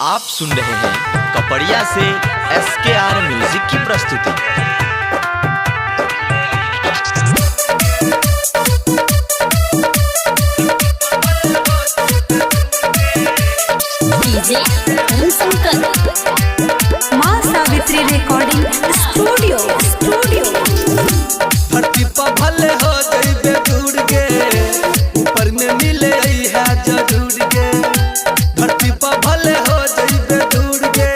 आप सुन रहे हैं कपड़िया से SKR म्यूजिक की प्रस्तुति। डीजे शंकर मां सावित्री रिकॉर्डिंग स्टूडियो। धरती पर भले हो जइबे दूर गे, ऊपर में मिले है जरूर गे। धरती पर भले हो जइबे दूर गे,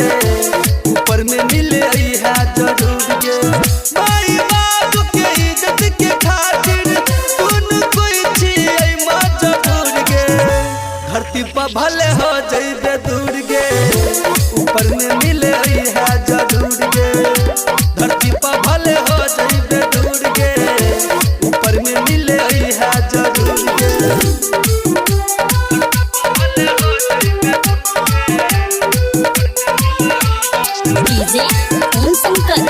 ऊपर में मिले है जरूर गे। माई बाप के इज्जत के खातिर सुन कोई छिए मजबूर गे। धरती पर भले हो जइबे दूर गे, ऊपर में मिले है जरूर गे। धरती पर भले हो जइबे दूर गे, ऊपर में मिले है जरूर गे। डीजे शंकर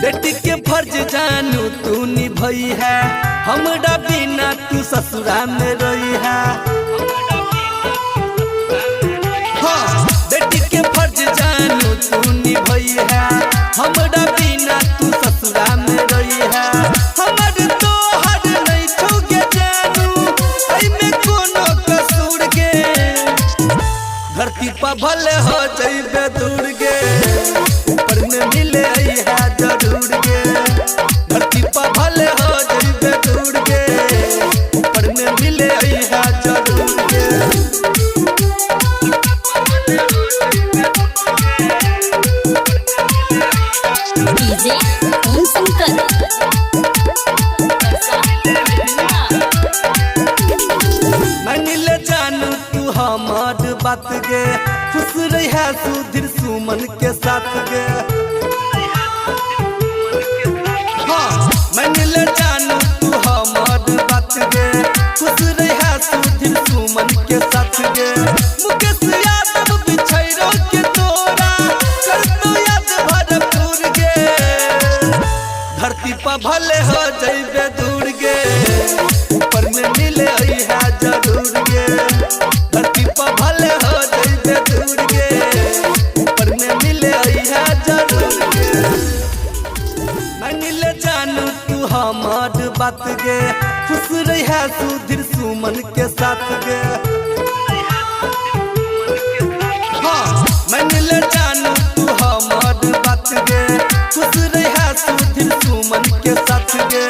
बेटी के फर्ज जानू तू निभई है, हमरा बिना तू ससुरा में रही है। हाँ, बेटी के फर्ज जानू तू निभई है, हमरा बिना तू ससुरा में रही है। हमर तो हर नहीं छूगे जानू, एमे कोनो कसूर गे। धरती पर भले हो जइबे दूर गे, ऊपर में मिले है जरूर गे। धरती पर भले हो जइबे दूर गे, ऊपर में मिले है जरूर गे। डीजे शंकर मान ले जानू तू हमार बात गे, खुश रहा सुधीर सुमन के साथ गे। हाँ, मान ले जानू तू हमार बात गे, खुश रहा सुधीर सुमन के साथ गे। मुकेश यादव बिछैरो के तोरा कर तो याद भरपूर गे। धरती पर भले हो जइबे दूर गे, ऊपर में मिले है जरूर गे। धरती पर भले हो जइबे दूर गे, ऊपर में मिले है जरूर गे। मान ले जानू तू हमार बात गे, खुश रहा सुधीर सुमन के साथ गे। हाँ, मान ले जानू तू हमार बात गे, खुश रहा सुधीर सुमन के साथ गे।